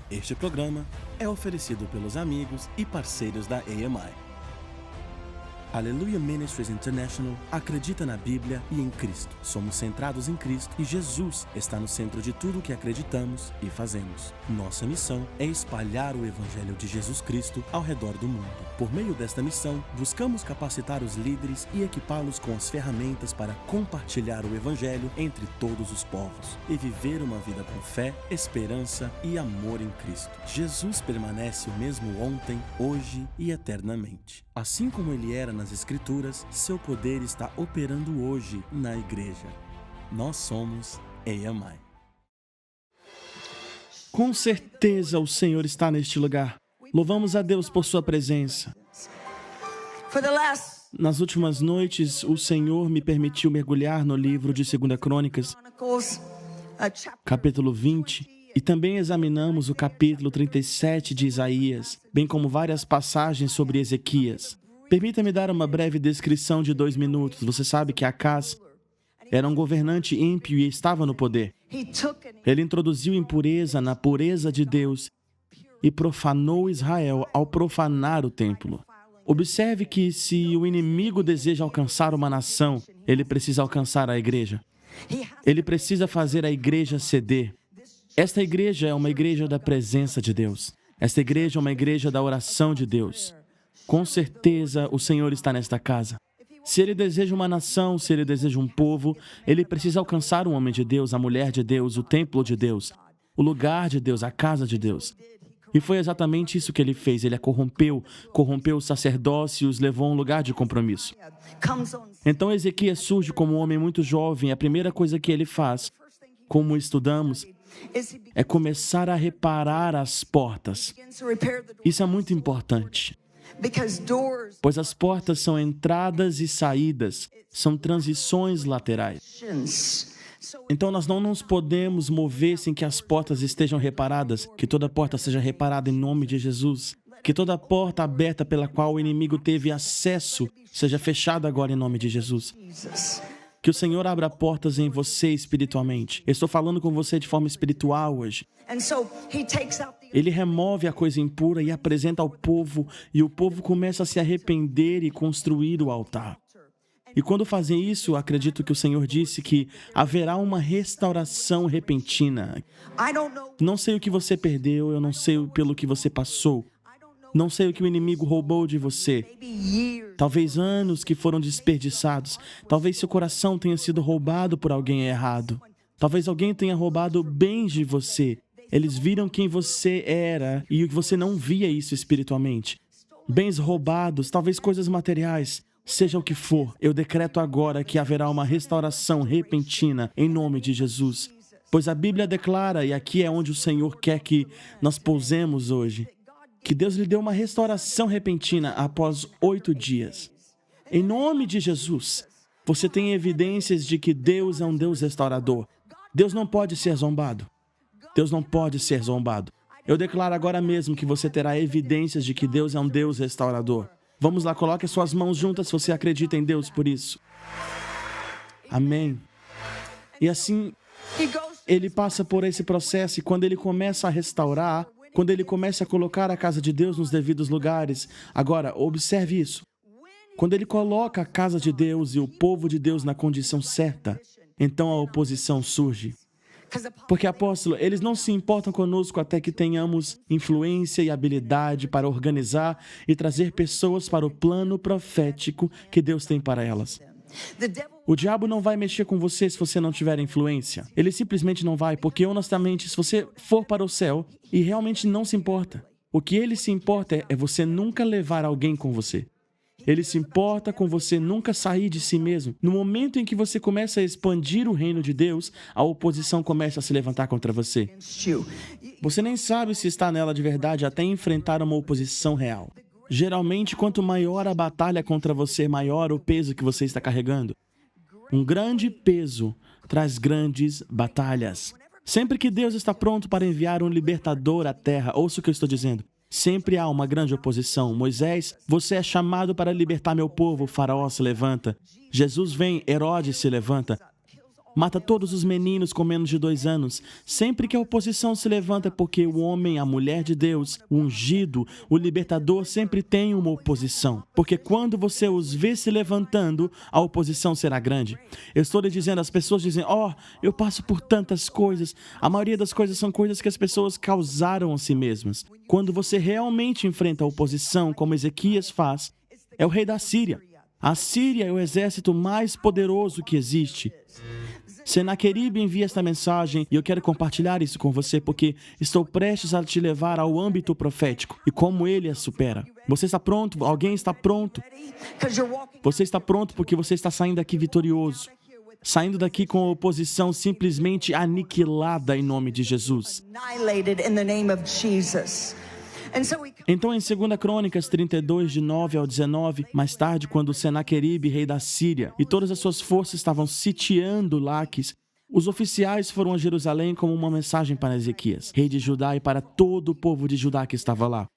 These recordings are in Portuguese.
Este programa é oferecido pelos amigos e parceiros da AMI. Aleluia Ministries International acredita na Bíblia e em Cristo. Somos centrados em Cristo e Jesus está no centro de tudo o que acreditamos e fazemos. Nossa missão é espalhar o Evangelho de Jesus Cristo ao redor do mundo. Por meio desta missão, buscamos capacitar os líderes e equipá-los com as ferramentas para compartilhar o Evangelho entre todos os povos e viver uma vida com fé, esperança e amor em Cristo. Jesus permanece o mesmo ontem, hoje e eternamente. Assim como ele era nas Escrituras, seu poder está operando hoje na igreja. Nós somos AMI. Com certeza o Senhor está neste lugar. Louvamos a Deus por sua presença. Nas últimas noites, o Senhor me permitiu mergulhar no livro de 2 Crônicas, capítulo 20, e também examinamos o capítulo 37 de Isaías, bem como várias passagens sobre Ezequias. Permita-me dar uma breve descrição de 2 minutos. Você sabe que Acaz era um governante ímpio e estava no poder. Ele introduziu impureza na pureza de Deus e profanou Israel ao profanar o templo. Observe que se o inimigo deseja alcançar uma nação, ele precisa alcançar a igreja. Ele precisa fazer a igreja ceder. Esta igreja é uma igreja da presença de Deus. Esta igreja é uma igreja da oração de Deus. Com certeza, o Senhor está nesta casa. Se Ele deseja uma nação, se Ele deseja um povo, Ele precisa alcançar o homem de Deus, a mulher de Deus, o templo de Deus, o lugar de Deus, a casa de Deus. E foi exatamente isso que Ele fez. Ele a corrompeu o sacerdócio e os levou a um lugar de compromisso. Então Ezequias surge como um homem muito jovem. A primeira coisa que ele faz, como estudamos, é começar a reparar as portas. Isso é muito importante. Pois as portas são entradas e saídas, são transições laterais. Então nós não nos podemos mover sem que as portas estejam reparadas, que toda porta seja reparada em nome de Jesus, que toda porta aberta pela qual o inimigo teve acesso seja fechada agora em nome de Jesus. Que o Senhor abra portas em você espiritualmente. Eu estou falando com você de forma espiritual hoje. Ele remove a coisa impura e apresenta ao povo, e o povo começa a se arrepender e construir o altar. E quando fazem isso, acredito que o Senhor disse que haverá uma restauração repentina. Não sei o que você perdeu, eu não sei pelo que você passou. Não sei o que o inimigo roubou de você. Talvez anos que foram desperdiçados. Talvez seu coração tenha sido roubado por alguém errado. Talvez alguém tenha roubado bens de você. Eles viram quem você era e você não via isso espiritualmente. Bens roubados, talvez coisas materiais. Seja o que for, eu decreto agora que haverá uma restauração repentina em nome de Jesus. Pois a Bíblia declara, e aqui é onde o Senhor quer que nós pousemos hoje, que Deus lhe deu uma restauração repentina após 8 dias. Em nome de Jesus, você tem evidências de que Deus é um Deus restaurador. Deus não pode ser zombado. Deus não pode ser zombado. Eu declaro agora mesmo que você terá evidências de que Deus é um Deus restaurador. Vamos lá, coloque suas mãos juntas se você acredita em Deus por isso. Amém. E assim, ele passa por esse processo e quando ele começa a restaurar, quando ele começa a colocar a casa de Deus nos devidos lugares. Agora, observe isso. Quando ele coloca a casa de Deus e o povo de Deus na condição certa, então a oposição surge. Porque, apóstolo, eles não se importam conosco até que tenhamos influência e habilidade para organizar e trazer pessoas para o plano profético que Deus tem para elas. O diabo não vai mexer com você se você não tiver influência. Ele simplesmente não vai, porque honestamente, se você for para o céu e realmente não se importa, o que ele se importa é você nunca levar alguém com você. Ele se importa com você nunca sair de si mesmo. No momento em que você começa a expandir o reino de Deus, a oposição começa a se levantar contra você. Você nem sabe se está nela de verdade até enfrentar uma oposição real. Geralmente, quanto maior a batalha contra você, maior o peso que você está carregando. Um grande peso traz grandes batalhas. Sempre que Deus está pronto para enviar um libertador à terra, ouça o que eu estou dizendo. Sempre há uma grande oposição. Moisés, você é chamado para libertar meu povo. O faraó se levanta. Jesus vem, Herodes se levanta. Mata todos os meninos com menos de 2 anos. Sempre que a oposição se levanta, porque o homem, a mulher de Deus, o ungido, o libertador, sempre tem uma oposição. Porque quando você os vê se levantando, a oposição será grande. Eu estou lhe dizendo, as pessoas dizem, eu passo por tantas coisas. A maioria das coisas são coisas que as pessoas causaram a si mesmas. Quando você realmente enfrenta a oposição, como Ezequias faz, é o rei da Síria. A Síria é o exército mais poderoso que existe. Senaqueribe envia esta mensagem e eu quero compartilhar isso com você porque estou prestes a te levar ao âmbito profético e como ele a supera. Você está pronto? Alguém está pronto? Você está pronto porque você está saindo daqui vitorioso. Saindo daqui com a oposição simplesmente aniquilada em nome de Jesus. Então, em 2 Crônicas 32, de 9 ao 19, mais tarde, quando Senaqueribe, rei da Síria, e todas as suas forças estavam sitiando Laques, os oficiais foram a Jerusalém como uma mensagem para Ezequias, rei de Judá, e para todo o povo de Judá que estava lá.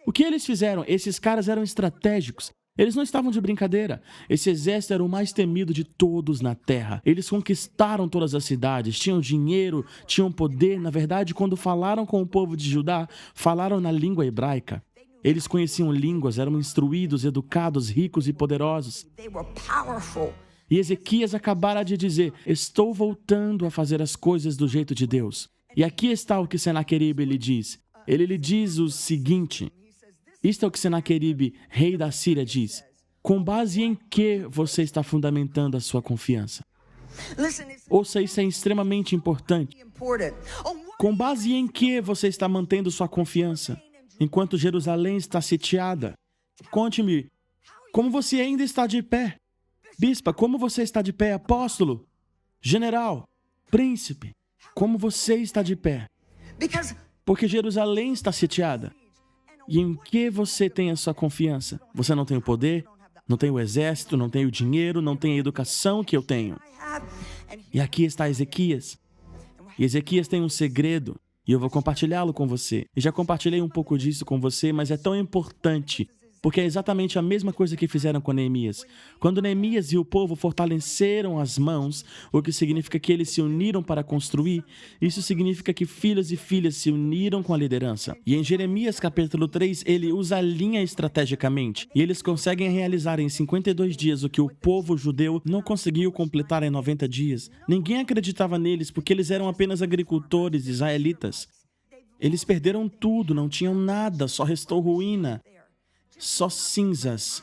O que eles fizeram? Esses caras eram estratégicos. Eles não estavam de brincadeira. Esse exército era o mais temido de todos na terra. Eles conquistaram todas as cidades, tinham dinheiro, tinham poder. Na verdade, quando falaram com o povo de Judá, falaram na língua hebraica. Eles conheciam línguas, eram instruídos, educados, ricos e poderosos. E Ezequias acabara de dizer, estou voltando a fazer as coisas do jeito de Deus. E aqui está o que Senaqueribe lhe diz. Ele lhe diz o seguinte... Isto é o que Senaqueribe, rei da Síria, diz. Com base em que você está fundamentando a sua confiança? Ouça, isso é extremamente importante. Com base em que você está mantendo sua confiança enquanto Jerusalém está sitiada? Conte-me, como você ainda está de pé? Bispa, como você está de pé? Apóstolo, general, príncipe, como você está de pé? Porque Jerusalém está sitiada. E em que você tem a sua confiança? Você não tem o poder, não tem o exército, não tem o dinheiro, não tem a educação que eu tenho. E aqui está Ezequias. E Ezequias tem um segredo, e eu vou compartilhá-lo com você. E já compartilhei um pouco disso com você, mas é tão importante, porque é exatamente a mesma coisa que fizeram com Neemias. Quando Neemias e o povo fortaleceram as mãos, o que significa que eles se uniram para construir, isso significa que filhos e filhas se uniram com a liderança. E em Jeremias capítulo 3, ele os alinha estrategicamente, e eles conseguem realizar em 52 dias o que o povo judeu não conseguiu completar em 90 dias. Ninguém acreditava neles porque eles eram apenas agricultores israelitas. Eles perderam tudo, não tinham nada, só restou ruína. Só cinzas.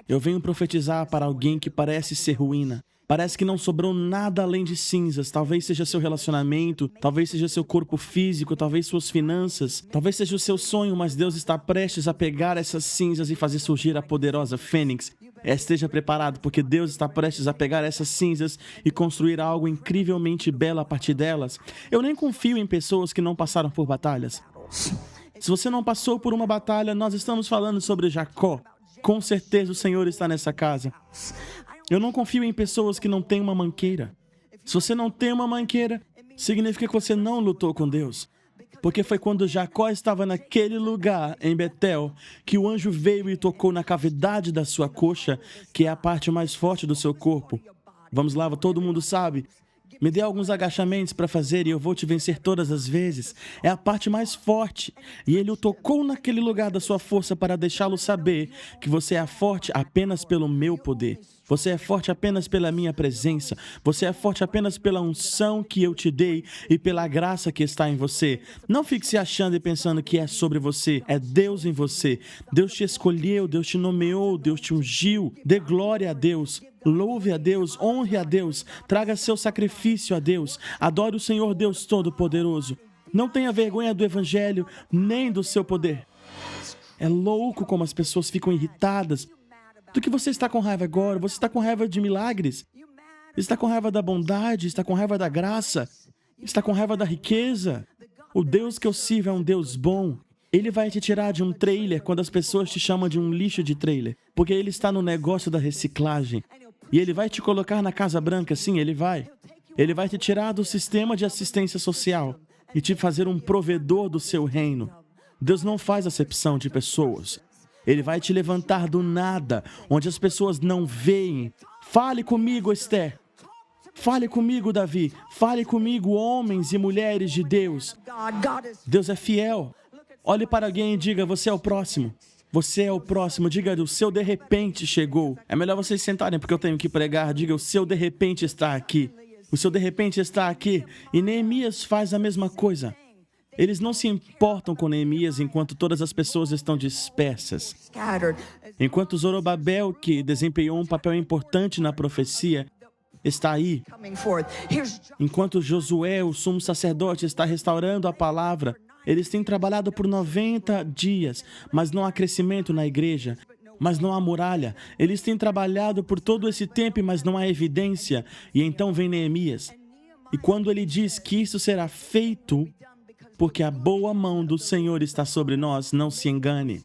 Eu venho profetizar para alguém que parece ser ruína. Parece que não sobrou nada além de cinzas. Talvez seja seu relacionamento, talvez seja seu corpo físico, talvez suas finanças, talvez seja o seu sonho, mas Deus está prestes a pegar essas cinzas e fazer surgir a poderosa fênix. Esteja preparado, porque Deus está prestes a pegar essas cinzas e construir algo incrivelmente belo a partir delas. Eu nem confio em pessoas que não passaram por batalhas. Se você não passou por uma batalha, nós estamos falando sobre Jacó. Com certeza o Senhor está nessa casa. Eu não confio em pessoas que não têm uma manqueira. Se você não tem uma manqueira, significa que você não lutou com Deus. Porque foi quando Jacó estava naquele lugar, em Betel, que o anjo veio e tocou na cavidade da sua coxa, que é a parte mais forte do seu corpo. Vamos lá, todo mundo sabe. Me dê alguns agachamentos para fazer e eu vou te vencer todas as vezes. É a parte mais forte. E ele o tocou naquele lugar da sua força para deixá-lo saber que você é forte apenas pelo meu poder. Você é forte apenas pela minha presença. Você é forte apenas pela unção que eu te dei e pela graça que está em você. Não fique se achando e pensando que é sobre você. É Deus em você. Deus te escolheu, Deus te nomeou, Deus te ungiu. Dê glória a Deus. Louve a Deus, honre a Deus, traga seu sacrifício a Deus, adore o Senhor Deus Todo-Poderoso. Não tenha vergonha do Evangelho, nem do seu poder. É louco como as pessoas ficam irritadas. Do que você está com raiva agora? Você está com raiva de milagres? Está com raiva da bondade? Está com raiva da graça? Está com raiva da riqueza? O Deus que eu sirvo é um Deus bom. Ele vai te tirar de um trailer quando as pessoas te chamam de um lixo de trailer, porque ele está no negócio da reciclagem. E ele vai te colocar na Casa Branca, sim, ele vai. Ele vai te tirar do sistema de assistência social e te fazer um provedor do seu reino. Deus não faz acepção de pessoas. Ele vai te levantar do nada, onde as pessoas não veem. Fale comigo, Esther. Fale comigo, Davi. Fale comigo, homens e mulheres de Deus. Deus é fiel. Olhe para alguém e diga, você é o próximo. Você é o próximo. Diga, o seu de repente chegou. É melhor vocês sentarem porque eu tenho que pregar. Diga, o seu de repente está aqui. O seu de repente está aqui. E Neemias faz a mesma coisa. Eles não se importam com Neemias enquanto todas as pessoas estão dispersas. Enquanto Zorobabel, que desempenhou um papel importante na profecia, está aí. Enquanto Josué, o sumo sacerdote, está restaurando a palavra, eles têm trabalhado por 90 dias, mas não há crescimento na igreja, mas não há muralha. Eles têm trabalhado por todo esse tempo, mas não há evidência. E então vem Neemias. E quando ele diz que isso será feito, porque a boa mão do Senhor está sobre nós, não se engane.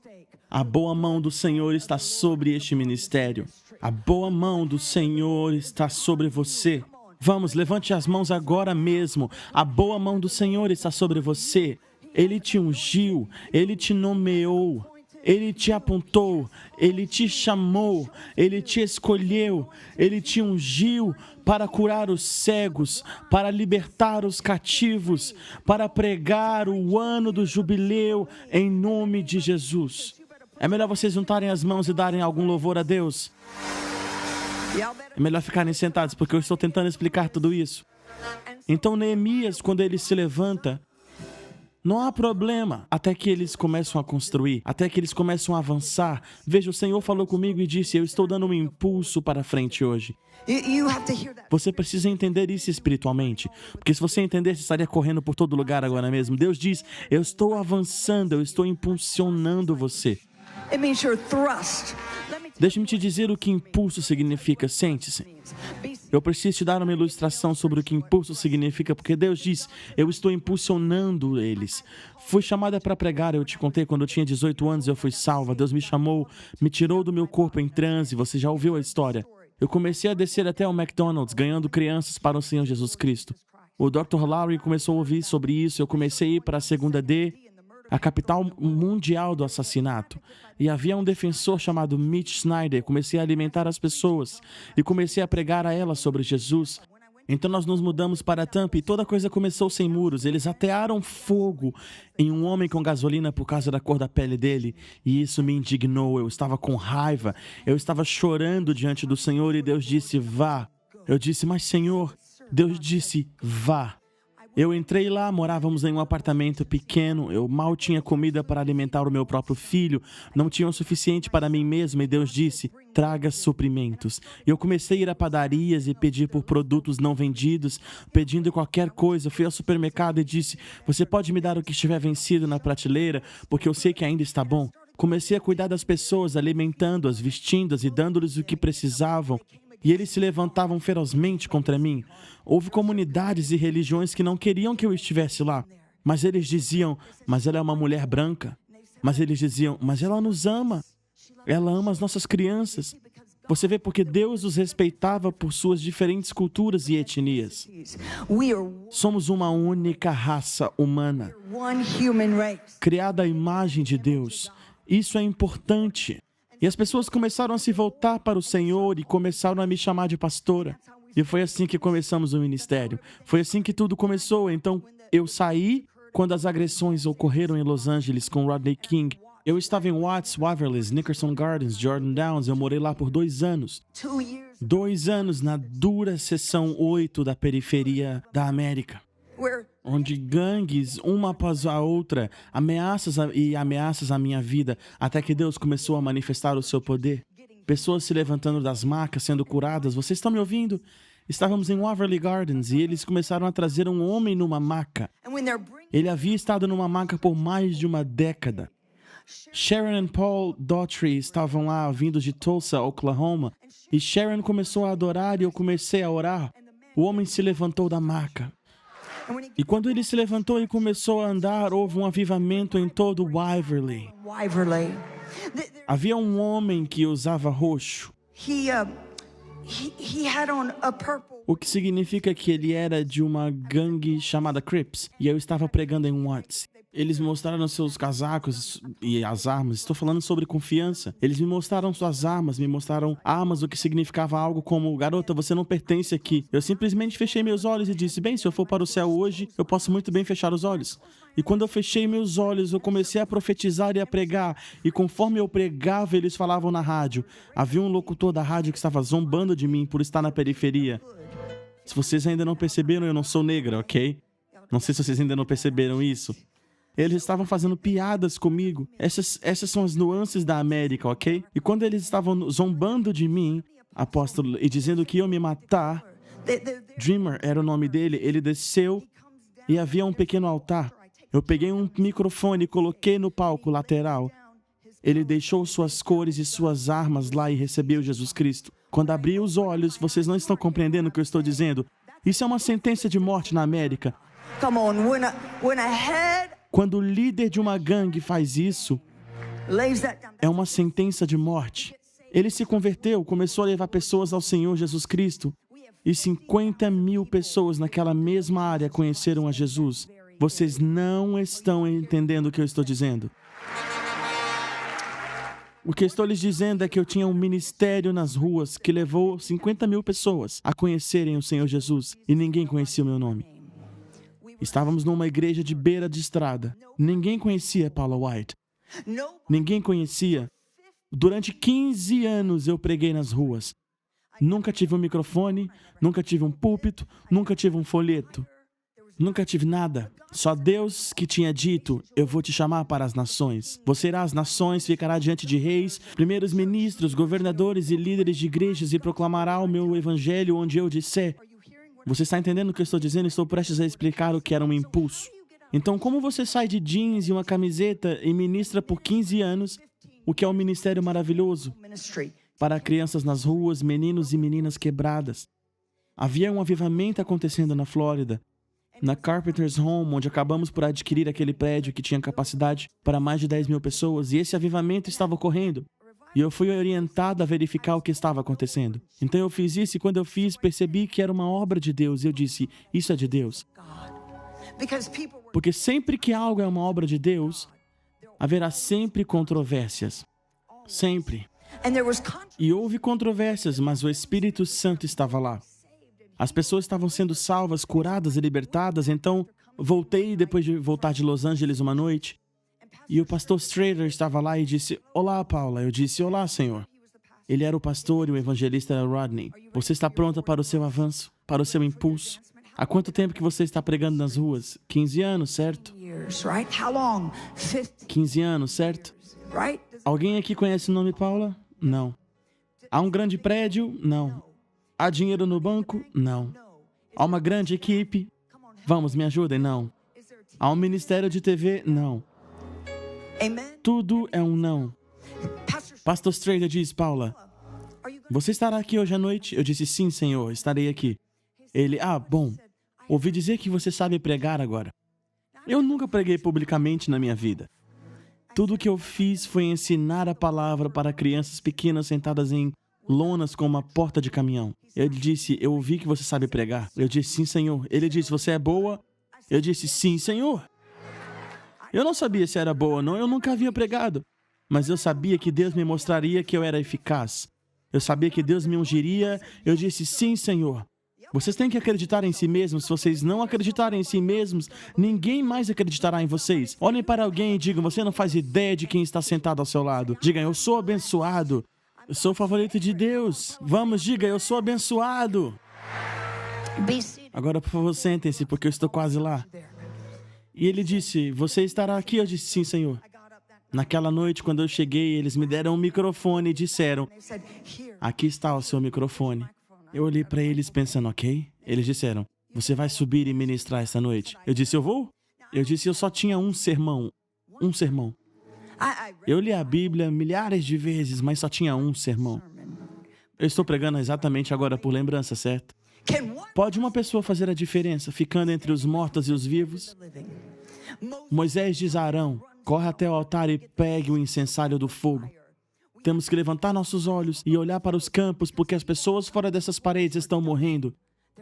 A boa mão do Senhor está sobre este ministério. A boa mão do Senhor está sobre você. Vamos, levante as mãos agora mesmo. A boa mão do Senhor está sobre você. Ele te ungiu, Ele te nomeou, Ele te apontou, Ele te chamou, Ele te escolheu, Ele te ungiu para curar os cegos, para libertar os cativos, para pregar o ano do jubileu em nome de Jesus. É melhor vocês juntarem as mãos e darem algum louvor a Deus. É melhor ficarem sentados porque eu estou tentando explicar tudo isso. Então Neemias, quando ele se levanta, não há problema até que eles começam a construir, até que eles começam a avançar. Veja, o Senhor falou comigo e disse, eu estou dando um impulso para frente hoje. Você precisa entender isso espiritualmente, porque se você entender, você estaria correndo por todo lugar agora mesmo. Deus diz, eu estou avançando, eu estou impulsionando você. Deixa-me te dizer o que impulso significa. Sente-se. Eu preciso te dar uma ilustração sobre o que impulso significa, porque Deus diz, eu estou impulsionando eles. Fui chamada para pregar, eu te contei, quando eu tinha 18 anos eu fui salva. Deus me chamou, me tirou do meu corpo em transe, você já ouviu a história. Eu comecei a descer até o McDonald's, ganhando crianças para o Senhor Jesus Cristo. O Dr. Lowry começou a ouvir sobre isso, eu comecei a ir para a 2D, a capital mundial do assassinato. E havia um defensor chamado Mitch Snyder. Comecei a alimentar as pessoas e comecei a pregar a elas sobre Jesus. Então nós nos mudamos para Tampa e toda coisa começou sem muros. Eles atearam fogo em um homem com gasolina por causa da cor da pele dele. E isso me indignou. Eu estava com raiva. Eu estava chorando diante do Senhor e Deus disse, vá. Eu disse, mas Senhor, Deus disse, vá. Eu entrei lá, morávamos em um apartamento pequeno, eu mal tinha comida para alimentar o meu próprio filho, não tinha o suficiente para mim mesmo e Deus disse, traga suprimentos. Eu comecei a ir a padarias e pedir por produtos não vendidos, pedindo qualquer coisa. Fui ao supermercado e disse, você pode me dar o que estiver vencido na prateleira, porque eu sei que ainda está bom. Comecei a cuidar das pessoas, alimentando-as, vestindo-as e dando-lhes o que precisavam. E eles se levantavam ferozmente contra mim. Houve comunidades e religiões que não queriam que eu estivesse lá. Mas eles diziam, mas ela é uma mulher branca. Mas eles diziam, mas ela nos ama. Ela ama as nossas crianças. Você vê porque Deus os respeitava por suas diferentes culturas e etnias. Somos uma única raça humana, criada à imagem de Deus. Isso é importante. E as pessoas começaram a se voltar para o Senhor e começaram a me chamar de pastora. E foi assim que começamos o ministério. Foi assim que tudo começou. Então, eu saí quando as agressões ocorreram em Los Angeles com Rodney King. Eu estava em Watts, Waverly, Nickerson Gardens, Jordan Downs. Eu morei lá por 2 anos. 2 anos na dura seção 8 da periferia da América, onde gangues, uma após a outra, ameaças à minha vida, até que Deus começou a manifestar o seu poder. Pessoas se levantando das macas, sendo curadas. Vocês estão me ouvindo? Estávamos em Waverly Gardens e eles começaram a trazer um homem numa maca. Ele havia estado numa maca por mais de uma década. Sharon e Paul Daughtry estavam lá, vindos de Tulsa, Oklahoma, e Sharon começou a adorar e eu comecei a orar. O homem se levantou da maca. E quando ele se levantou e começou a andar, houve um avivamento em todo Waverly. Havia um homem que usava roxo, o que significa que ele era de uma gangue chamada Crips, e eu estava pregando em Watts. Eles me mostraram seus casacos e as armas. Estou falando sobre confiança. Eles me mostraram suas armas, me mostraram armas, o que significava algo como: garota, você não pertence aqui. Eu simplesmente fechei meus olhos e disse: bem, se eu for para o céu hoje, eu posso muito bem fechar os olhos. E quando eu fechei meus olhos, eu comecei a profetizar e a pregar. E conforme eu pregava, eles falavam na rádio. Havia um locutor da rádio que estava zombando de mim por estar na periferia. Se vocês ainda não perceberam, eu não sou negra, ok? Não sei se vocês ainda não perceberam isso. Eles estavam fazendo piadas comigo. Essas são as nuances da América, ok? E quando eles estavam zombando de mim, apóstolo, e dizendo que iam me matar, Dreamer era o nome dele, ele desceu e havia um pequeno altar. Eu peguei um microfone e coloquei no palco lateral. Ele deixou suas cores e suas armas lá e recebeu Jesus Cristo. Quando abri os olhos, vocês não estão compreendendo o que eu estou dizendo. Isso é uma sentença de morte na América. Quando o líder de uma gangue faz isso, é uma sentença de morte. Ele se converteu, começou a levar pessoas ao Senhor Jesus Cristo. E 50 mil pessoas naquela mesma área conheceram a Jesus. Vocês não estão entendendo o que eu estou dizendo. O que eu estou lhes dizendo é que eu tinha um ministério nas ruas que levou 50 mil pessoas a conhecerem o Senhor Jesus. E ninguém conhecia o meu nome. Estávamos numa igreja de beira de estrada. Ninguém conhecia Paula White. Ninguém conhecia. Durante 15 anos eu preguei nas ruas. Nunca tive um microfone, nunca tive um púlpito, nunca tive um folheto. Nunca tive nada. Só Deus que tinha dito: eu vou te chamar para as nações. Você irá às nações, ficará diante de reis, primeiros ministros, governadores e líderes de igrejas e proclamará o meu evangelho onde eu disser. Você está entendendo o que eu estou dizendo? Estou prestes a explicar o que era um impulso. Então, como você sai de jeans e uma camiseta e ministra por 15 anos, o que é um ministério maravilhoso para crianças nas ruas, meninos e meninas quebradas? Havia um avivamento acontecendo na Flórida, na Carpenter's Home, onde acabamos por adquirir aquele prédio que tinha capacidade para mais de 10 mil pessoas, e esse avivamento estava ocorrendo. E eu fui orientado a verificar o que estava acontecendo. Então eu fiz isso e quando eu fiz, percebi que era uma obra de Deus. E eu disse: isso é de Deus. Porque sempre que algo é uma obra de Deus, haverá sempre controvérsias. Sempre. E houve controvérsias, mas o Espírito Santo estava lá. As pessoas estavam sendo salvas, curadas e libertadas. Então voltei depois de voltar de Los Angeles uma noite. E o pastor Strader estava lá e disse: olá, Paula. Eu disse: olá, Senhor. Ele era o pastor e o evangelista era Rodney. Você está pronta para o seu avanço, para o seu impulso? Há quanto tempo que você está pregando nas ruas? 15 anos, certo? 15 anos, certo? Alguém aqui conhece o nome Paula? Não. Há um grande prédio? Não. Há dinheiro no banco? Não. Há uma grande equipe? Vamos, me ajudem? Não. Há um ministério de TV? Não. Tudo é um não. Pastor Strader diz: Paula, você estará aqui hoje à noite? Eu disse: sim, Senhor, estarei aqui. Ele: bom, ouvi dizer que você sabe pregar agora. Eu nunca preguei publicamente na minha vida. Tudo o que eu fiz foi ensinar a palavra para crianças pequenas sentadas em lonas com uma porta de caminhão. Ele disse: eu ouvi que você sabe pregar. Eu disse: sim, Senhor. Ele disse: você é boa? Eu disse: sim, Senhor. Eu não sabia se era boa ou não, eu nunca havia pregado. Mas eu sabia que Deus me mostraria que eu era eficaz. Eu sabia que Deus me ungiria. Eu disse: sim, Senhor. Vocês têm que acreditar em si mesmos. Se vocês não acreditarem em si mesmos, ninguém mais acreditará em vocês. Olhem para alguém e digam: você não faz ideia de quem está sentado ao seu lado. Digam: eu sou abençoado. Eu sou o favorito de Deus. Vamos, diga: eu sou abençoado. Agora, por favor, sentem-se, porque eu estou quase lá. E ele disse: você estará aqui? Eu disse: sim, Senhor. Naquela noite, quando eu cheguei, eles me deram um microfone e disseram: aqui está o seu microfone. Eu olhei para eles pensando: ok. Eles disseram: você vai subir e ministrar esta noite. Eu disse: eu vou? Eu disse: eu só tinha um sermão. Um sermão. Eu li a Bíblia milhares de vezes, mas só tinha um sermão. Eu estou pregando exatamente agora por lembrança, certo? Pode uma pessoa fazer a diferença ficando entre os mortos e os vivos? Moisés diz a Arão: corre até o altar e pegue o incensário do fogo. Temos que levantar nossos olhos e olhar para os campos, porque as pessoas fora dessas paredes estão morrendo.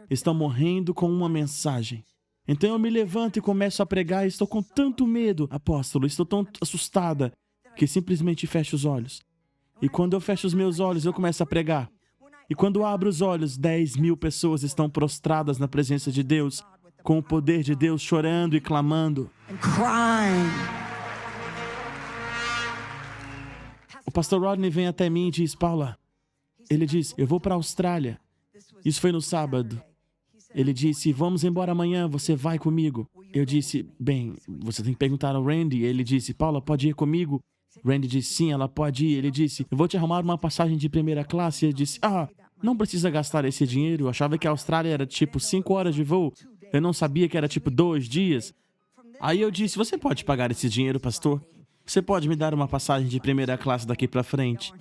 Estão morrendo com uma mensagem. Então eu me levanto e começo a pregar e estou com tanto medo, apóstolo, estou tão assustada, que simplesmente fecho os olhos. E quando eu fecho os meus olhos, eu começo a pregar. E quando eu abro os olhos, 10.000 pessoas estão prostradas na presença de Deus, com o poder de Deus, chorando e clamando. O pastor Rodney vem até mim e diz, Paula, ele diz, eu vou para a Austrália. Isso foi no sábado. Ele disse, vamos embora amanhã, você vai comigo. Eu disse, bem, você tem que perguntar ao Randy. Ele disse, Paula, pode ir comigo? Randy disse, sim, ela pode ir. Ele disse, eu vou te arrumar uma passagem de primeira classe. Ele disse, não precisa gastar esse dinheiro. Eu achava que a Austrália era tipo 5 horas de voo. Eu não sabia que era tipo 2 dias. Aí eu disse, você pode pagar esse dinheiro, pastor? Você pode me dar uma passagem de primeira classe daqui para frente?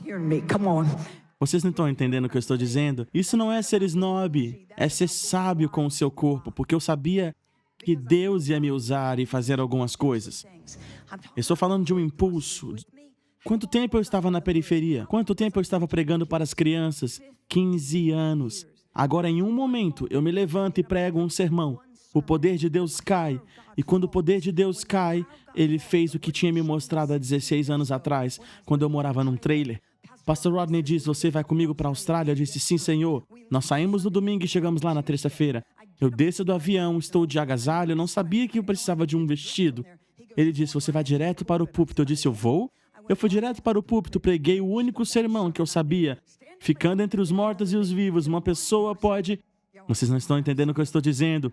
Vocês não estão entendendo o que eu estou dizendo? Isso não é ser snob, é ser sábio com o seu corpo, porque eu sabia que Deus ia me usar e fazer algumas coisas. Eu estou falando de um impulso. Quanto tempo eu estava na periferia? Quanto tempo eu estava pregando para as crianças? 15 anos. Agora, em um momento, eu me levanto e prego um sermão. O poder de Deus cai. E quando o poder de Deus cai, Ele fez o que tinha me mostrado há 16 anos atrás, quando eu morava num trailer. Pastor Rodney diz, você vai comigo para a Austrália? Eu disse, sim, senhor. Nós saímos no domingo e chegamos lá na terça-feira. Eu desço do avião, estou de agasalho, eu não sabia que eu precisava de um vestido. Ele disse, você vai direto para o púlpito. Eu disse, eu vou? Eu fui direto para o púlpito, preguei o único sermão que eu sabia. Ficando entre os mortos e os vivos, uma pessoa pode... Vocês não estão entendendo o que eu estou dizendo.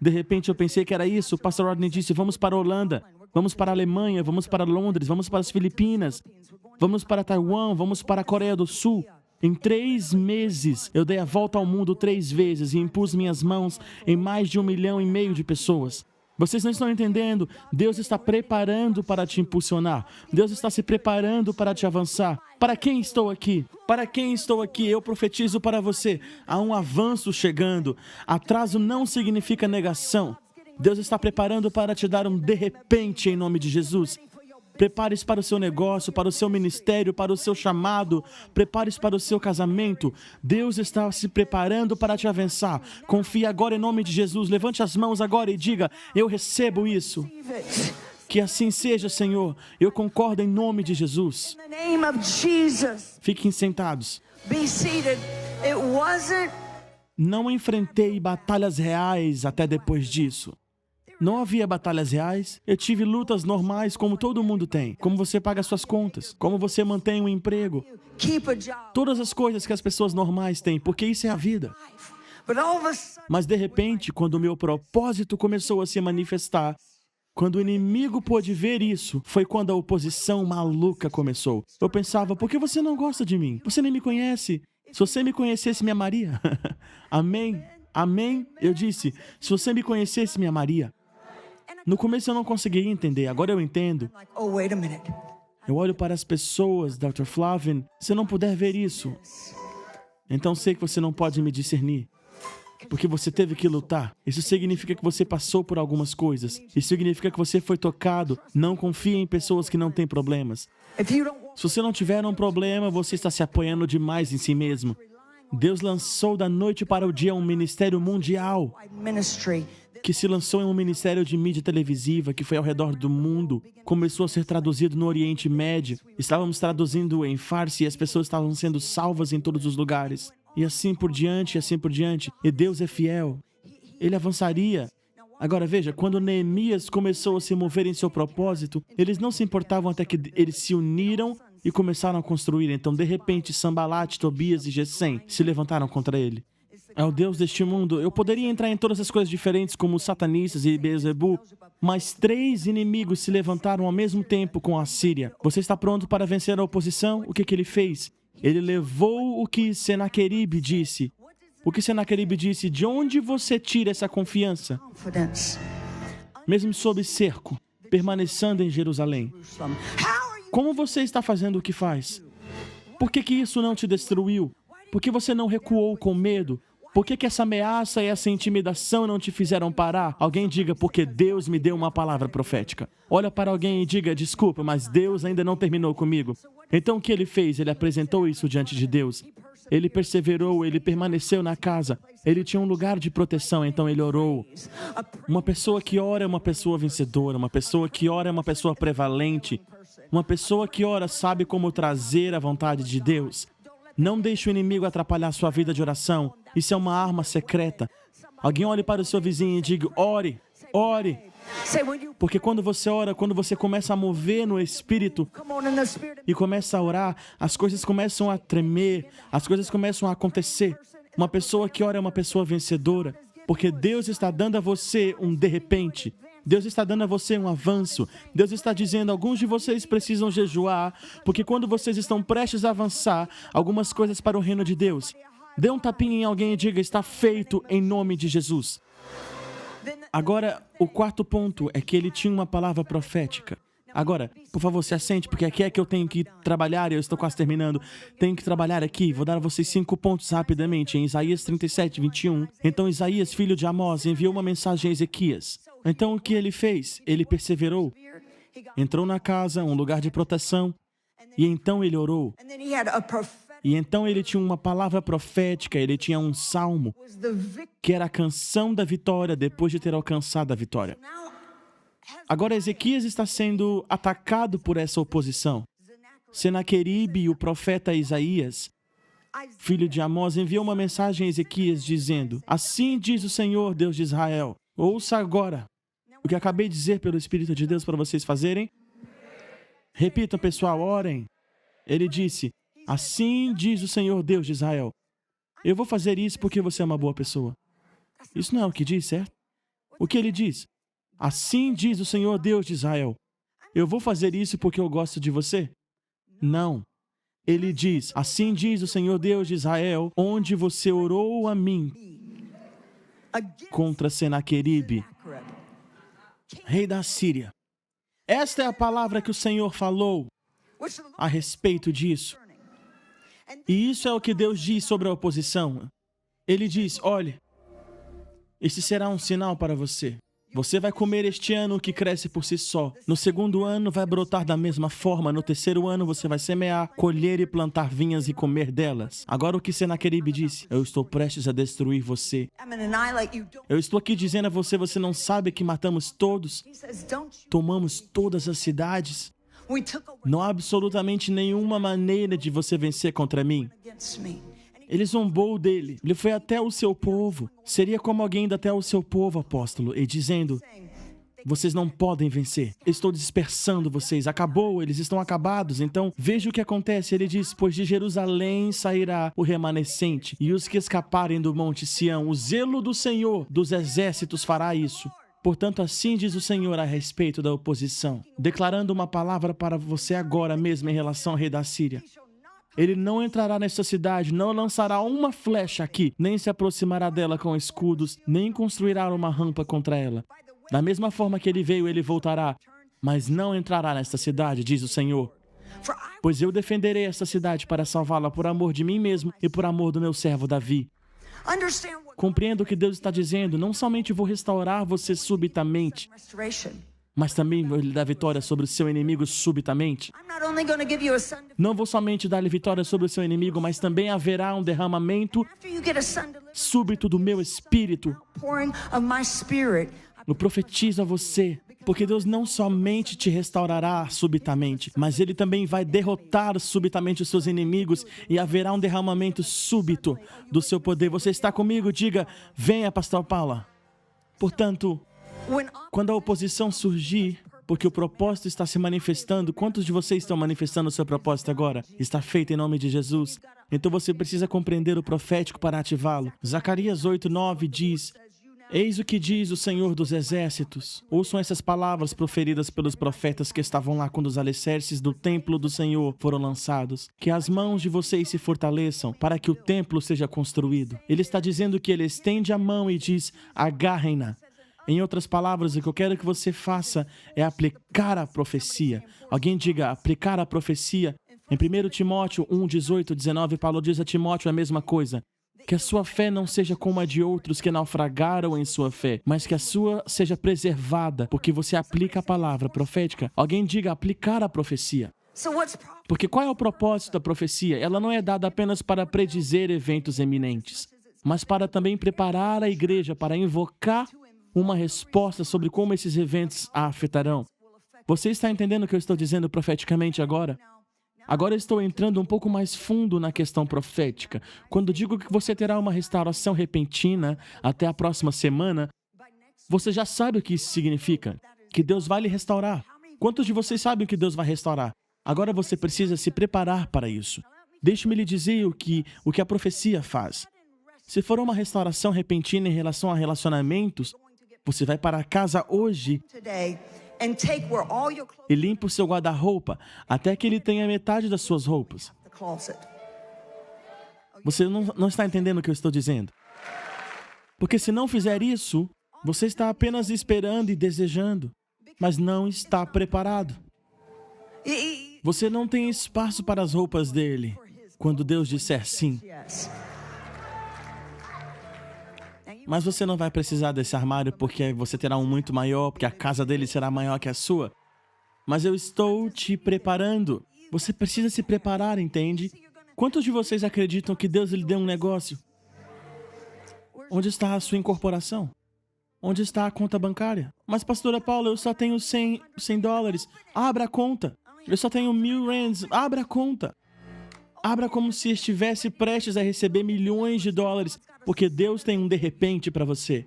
De repente eu pensei que era isso. O pastor Rodney disse, vamos para a Holanda, vamos para a Alemanha, vamos para Londres, vamos para as Filipinas, vamos para Taiwan, vamos para a Coreia do Sul. Em 3 meses, eu dei a volta ao mundo 3 vezes e impus minhas mãos em mais de 1,5 milhão de pessoas. Vocês não estão entendendo? Deus está preparando para te impulsionar. Deus está se preparando para te avançar. Para quem estou aqui? Para quem estou aqui? Eu profetizo para você. Há um avanço chegando. Atraso não significa negação. Deus está preparando para te dar um de repente em nome de Jesus. Prepare-se para o seu negócio, para o seu ministério, para o seu chamado. Prepare-se para o seu casamento. Deus está se preparando para te avançar. Confie agora em nome de Jesus. Levante as mãos agora e diga, eu recebo isso. Que assim seja, Senhor. Eu concordo em nome de Jesus. Fiquem sentados. Não enfrentei batalhas reais até depois disso. Não havia batalhas reais. Eu tive lutas normais como todo mundo tem. Como você paga suas contas. Como você mantém um emprego. Todas as coisas que as pessoas normais têm, porque isso é a vida. Mas de repente, quando o meu propósito começou a se manifestar, quando o inimigo pôde ver isso, foi quando a oposição maluca começou. Eu pensava, por que você não gosta de mim? Você nem me conhece. Se você me conhecesse, me amaria. Amém? Amém? Eu disse, se você me conhecesse, me amaria. No começo eu não conseguia entender, agora eu entendo. Eu olho para as pessoas, Dr. Flavin, se eu não puder ver isso, então sei que você não pode me discernir. Porque você teve que lutar. Isso significa que você passou por algumas coisas. Isso significa que você foi tocado. Não confie em pessoas que não têm problemas. Se você não tiver um problema, você está se apoiando demais em si mesmo. Deus lançou da noite para o dia um ministério mundial que se lançou em um ministério de mídia televisiva que foi ao redor do mundo. Começou a ser traduzido no Oriente Médio. Estávamos traduzindo em Farsi e as pessoas estavam sendo salvas em todos os lugares. E assim por diante, e assim por diante. E Deus é fiel. Ele avançaria. Agora veja, quando Neemias começou a se mover em seu propósito, eles não se importavam até que eles se uniram e começaram a construir. Então, de repente, Sambalat, Tobias e Gesem se levantaram contra ele. É o Deus deste mundo. Eu poderia entrar em todas as coisas diferentes, como os satanistas e Beelzebu, mas 3 inimigos se levantaram ao mesmo tempo com a Síria. Você está pronto para vencer a oposição? O que ele fez? Ele levou o que Senaqueribe disse. O que Senaqueribe disse? De onde você tira essa confiança? Mesmo sob cerco, permanecendo em Jerusalém. Como você está fazendo o que faz? Por que isso não te destruiu? Por que você não recuou com medo? Por que essa ameaça e essa intimidação não te fizeram parar? Alguém diga, porque Deus me deu uma palavra profética. Olha para alguém e diga, desculpa, mas Deus ainda não terminou comigo. Então o que ele fez? Ele apresentou isso diante de Deus. Ele perseverou, ele permaneceu na casa. Ele tinha um lugar de proteção, então ele orou. Uma pessoa que ora é uma pessoa vencedora. Uma pessoa que ora é uma pessoa prevalente. Uma pessoa que ora sabe como trazer a vontade de Deus. Não deixe o inimigo atrapalhar sua vida de oração. Isso é uma arma secreta. Alguém olhe para o seu vizinho e diga: ore, ore. Porque quando você ora, quando você começa a mover no Espírito e começa a orar, as coisas começam a tremer, as coisas começam a acontecer. Uma pessoa que ora é uma pessoa vencedora, porque Deus está dando a você um de repente. Deus está dando a você um avanço. Deus está dizendo: alguns de vocês precisam jejuar, porque quando vocês estão prestes a avançar algumas coisas para o reino de Deus, dê um tapinha em alguém e diga: está feito em nome de Jesus. Agora, o quarto ponto é que ele tinha uma palavra profética. Agora, por favor, se assente, porque aqui é que eu tenho que trabalhar e eu estou quase terminando. Tenho que trabalhar aqui. Vou dar a vocês 5 pontos rapidamente. Em Isaías 37, 21. Então Isaías, filho de Amós, enviou uma mensagem a Ezequias. Então o que ele fez? Ele perseverou. Entrou na casa, um lugar de proteção. E então ele orou. E então ele tinha uma palavra profética, ele tinha um salmo, que era a canção da vitória depois de ter alcançado a vitória. Agora Ezequias está sendo atacado por essa oposição. Senaqueribe e o profeta Isaías, filho de Amós, enviou uma mensagem a Ezequias dizendo: assim diz o Senhor, Deus de Israel, ouça agora o que acabei de dizer pelo Espírito de Deus para vocês fazerem. Repitam, pessoal, orem. Ele disse: assim diz o Senhor, Deus de Israel, eu vou fazer isso porque você é uma boa pessoa. Isso não é o que diz, certo? O que ele diz? Assim diz o Senhor, Deus de Israel, eu vou fazer isso porque eu gosto de você? Não. Ele diz: assim diz o Senhor, Deus de Israel, onde você orou a mim contra Senaqueribe, rei da Síria. Esta é a palavra que o Senhor falou a respeito disso. E isso é o que Deus diz sobre a oposição. Ele diz: olhe, esse será um sinal para você. Você vai comer este ano o que cresce por si só. No segundo ano vai brotar da mesma forma. No terceiro ano você vai semear, colher e plantar vinhas e comer delas. Agora o que Senaqueribe disse: eu estou prestes a destruir você. Eu estou aqui dizendo a você: você não sabe que matamos todos? Tomamos todas as cidades? Não há absolutamente nenhuma maneira de você vencer contra mim. Ele zombou dele. Ele foi até o seu povo. Seria como alguém indo até o seu povo, apóstolo, e dizendo: vocês não podem vencer. Estou dispersando vocês. Acabou, eles estão acabados. Então, veja o que acontece. Ele diz: pois de Jerusalém sairá o remanescente, e os que escaparem do monte Sião. O zelo do Senhor dos exércitos fará isso. Portanto, assim diz o Senhor a respeito da oposição, declarando uma palavra para você agora mesmo em relação ao rei da Síria. Ele não entrará nesta cidade, não lançará uma flecha aqui, nem se aproximará dela com escudos, nem construirá uma rampa contra ela. Da mesma forma que ele veio, ele voltará, mas não entrará nesta cidade, diz o Senhor. Pois eu defenderei esta cidade para salvá-la por amor de mim mesmo e por amor do meu servo Davi. Compreenda o que Deus está dizendo. Não somente vou restaurar você subitamente, mas também vou lhe dar vitória sobre o seu inimigo subitamente. Não vou somente dar-lhe vitória sobre o seu inimigo, mas também haverá um derramamento súbito do meu Espírito. Eu profetizo a você, porque Deus não somente te restaurará subitamente, mas Ele também vai derrotar subitamente os seus inimigos e haverá um derramamento súbito do seu poder. Você está comigo? Diga: venha, pastor Paula. Portanto, quando a oposição surgir, porque o propósito está se manifestando, quantos de vocês estão manifestando o seu propósito agora? Está feito em nome de Jesus. Então você precisa compreender o profético para ativá-lo. Zacarias 8:9 diz: eis o que diz o Senhor dos Exércitos. Ouçam essas palavras proferidas pelos profetas que estavam lá quando os alicerces do templo do Senhor foram lançados. Que as mãos de vocês se fortaleçam para que o templo seja construído. Ele está dizendo que ele estende a mão e diz: agarrem-na. Em outras palavras, o que eu quero que você faça é aplicar a profecia. Alguém diga: aplicar a profecia. Em 1 Timóteo 1:18, 19, Paulo diz a Timóteo a mesma coisa. Que a sua fé não seja como a de outros que naufragaram em sua fé, mas que a sua seja preservada, porque você aplica a palavra profética. Alguém diga: aplicar a profecia. Porque qual é o propósito da profecia? Ela não é dada apenas para predizer eventos eminentes, mas para também preparar a igreja para invocar uma resposta sobre como esses eventos a afetarão. Você está entendendo o que eu estou dizendo profeticamente agora? Agora eu estou entrando um pouco mais fundo na questão profética. Quando digo que você terá uma restauração repentina até a próxima semana, você já sabe o que isso significa, que Deus vai lhe restaurar. Quantos de vocês sabem que Deus vai restaurar? Agora você precisa se preparar para isso. Deixe-me lhe dizer o que a profecia faz. Se for uma restauração repentina em relação a relacionamentos, você vai para casa hoje e limpa o seu guarda-roupa até que ele tenha metade das suas roupas. Você não está entendendo o que eu estou dizendo? Porque se não fizer isso, você está apenas esperando e desejando, mas não está preparado. Você não tem espaço para as roupas dele quando Deus disser sim. Mas você não vai precisar desse armário porque você terá um muito maior, porque a casa dele será maior que a sua. Mas eu estou te preparando. Você precisa se preparar, entende? Quantos de vocês acreditam que Deus lhe deu um negócio? Onde está a sua incorporação? Onde está a conta bancária? Mas, pastora Paula, eu só tenho $100. Abra a conta. Eu só tenho 1.000 rands. Abra a conta. Abra como se estivesse prestes a receber milhões de dólares, porque Deus tem um de repente para você.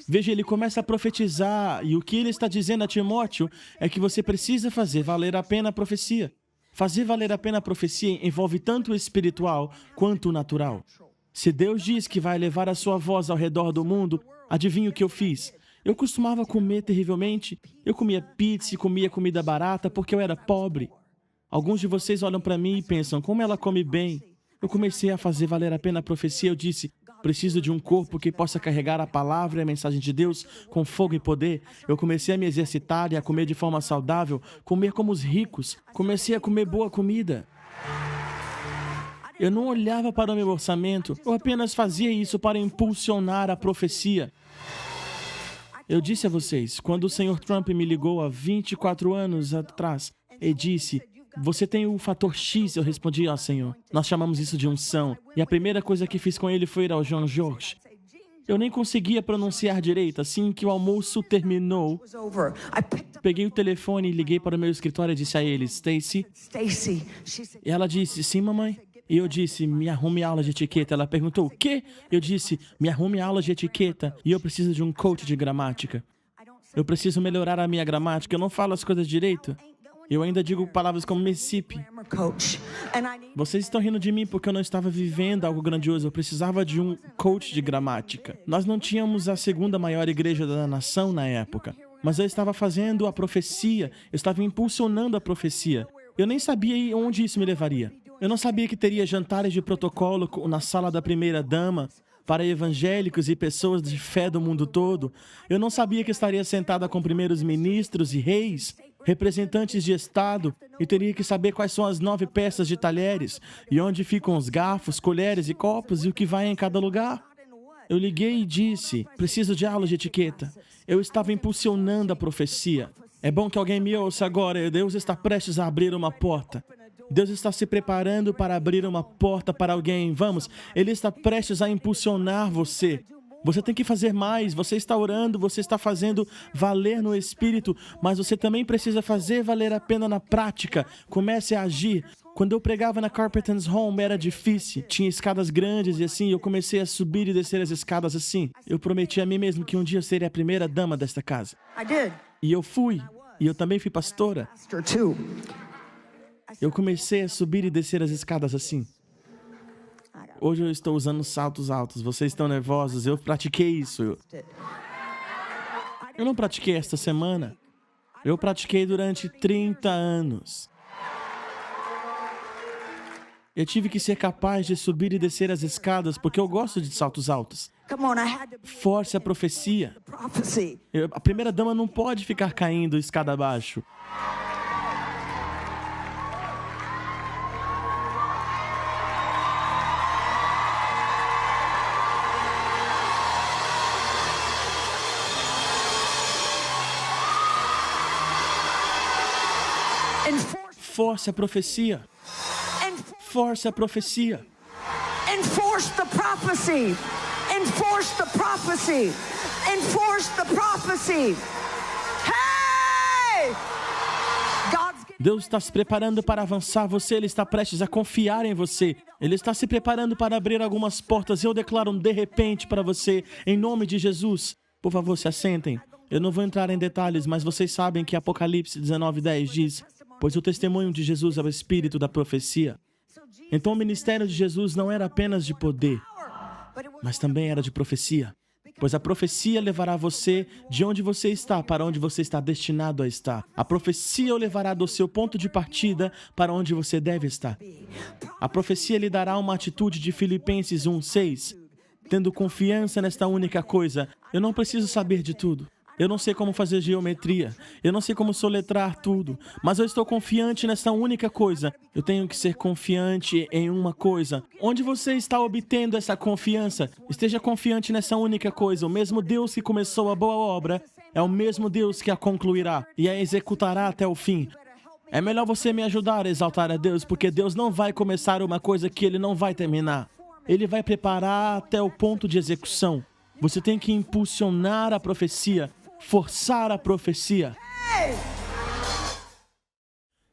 Veja, ele começa a profetizar, e o que ele está dizendo a Timóteo é que você precisa fazer valer a pena a profecia. Fazer valer a pena a profecia envolve tanto o espiritual quanto o natural. Se Deus diz que vai levar a sua voz ao redor do mundo, adivinha o que eu fiz? Eu costumava comer terrivelmente. Eu comia pizza e comia comida barata porque eu era pobre. Alguns de vocês olham para mim e pensam, como ela come bem. Eu comecei a fazer valer a pena a profecia. Eu disse, preciso de um corpo que possa carregar a palavra e a mensagem de Deus com fogo e poder. Eu comecei a me exercitar e a comer de forma saudável, comer como os ricos. Comecei a comer boa comida. Eu não olhava para o meu orçamento, eu apenas fazia isso para impulsionar a profecia. Eu disse a vocês, quando o Sr. Trump me ligou há 24 anos atrás e disse, você tem o fator X, eu respondi, Senhor, nós chamamos isso de unção. E a primeira coisa que fiz com ele foi ir ao Jean Georges. Eu nem conseguia pronunciar direito, assim que o almoço terminou. Peguei o telefone e liguei para o meu escritório e disse a ele, Stacy. E ela disse, sim, mamãe. E eu disse, me arrume aula de etiqueta. Ela perguntou, o quê? Eu disse, me arrume aula de etiqueta. E eu preciso de um coach de gramática. Eu preciso melhorar a minha gramática. Eu não falo as coisas direito. Eu ainda digo palavras como Mississippi. Vocês estão rindo de mim porque eu não estava vivendo algo grandioso. Eu precisava de um coach de gramática. Nós não tínhamos a segunda maior igreja da nação na época. Mas eu estava fazendo a profecia. Eu estava impulsionando a profecia. Eu nem sabia onde isso me levaria. Eu não sabia que teria jantares de protocolo na sala da primeira-dama para evangélicos e pessoas de fé do mundo todo. Eu não sabia que estaria sentada com primeiros ministros e reis, representantes de Estado, e teria que saber quais são as 9 peças de talheres, e onde ficam os garfos, colheres e copos, e o que vai em cada lugar. Eu liguei e disse, preciso de aula de etiqueta. Eu estava impulsionando a profecia. É bom que alguém me ouça agora. Deus está prestes a abrir uma porta. Deus está se preparando para abrir uma porta para alguém. Vamos, Ele está prestes a impulsionar você. Você tem que fazer mais. Você está orando, você está fazendo valer no Espírito, mas você também precisa fazer valer a pena na prática. Comece a agir. Quando eu pregava na Carpenter's Home era difícil. Tinha escadas grandes e assim, eu comecei a subir e descer as escadas assim. Eu prometi a mim mesmo que um dia eu seria a primeira dama desta casa. E eu fui. E eu também fui pastora. Eu comecei a subir e descer as escadas assim. Hoje eu estou usando saltos altos. Vocês estão nervosos? Eu pratiquei isso. Eu não pratiquei esta semana. Eu pratiquei durante 30 anos. Eu tive que ser capaz de subir e descer as escadas porque eu gosto de saltos altos. Force a profecia. A primeira dama não pode ficar caindo escada abaixo. force a profecia. Force a profecia. Enforce the prophecy. Enforce the prophecy. Enforce the prophecy. Hey! Deus está se preparando para avançar você, Ele está prestes a confiar em você. Ele está se preparando para abrir algumas portas. Eu declaro de repente para você, em nome de Jesus. Por favor, se assentem. Eu não vou entrar em detalhes, mas vocês sabem que Apocalipse 19:10 diz: pois o testemunho de Jesus é o espírito da profecia. Então o ministério de Jesus não era apenas de poder, mas também era de profecia. Pois a profecia levará você de onde você está para onde você está destinado a estar. A profecia o levará do seu ponto de partida para onde você deve estar. A profecia lhe dará uma atitude de Filipenses 1:6. Tendo confiança nesta única coisa, eu não preciso saber de tudo. Eu não sei como fazer geometria. Eu não sei como soletrar tudo. Mas eu estou confiante nessa única coisa. Eu tenho que ser confiante em uma coisa. Onde você está obtendo essa confiança? Esteja confiante nessa única coisa. O mesmo Deus que começou a boa obra é o mesmo Deus que a concluirá e a executará até o fim. É melhor você me ajudar a exaltar a Deus, porque Deus não vai começar uma coisa que Ele não vai terminar. Ele vai preparar até o ponto de execução. Você tem que impulsionar a profecia. Forçar a profecia.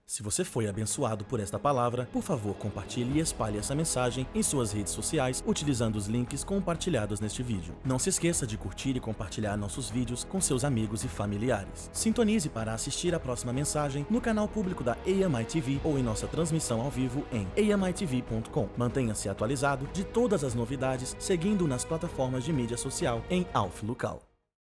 Se você foi abençoado por esta palavra, por favor, compartilhe e espalhe essa mensagem em suas redes sociais utilizando os links compartilhados neste vídeo. Não se esqueça de curtir e compartilhar nossos vídeos com seus amigos e familiares. Sintonize para assistir a próxima mensagem no canal público da AMI TV ou em nossa transmissão ao vivo em amitv.com. Mantenha-se atualizado de todas as novidades seguindo nas plataformas de mídia social em Alf Local.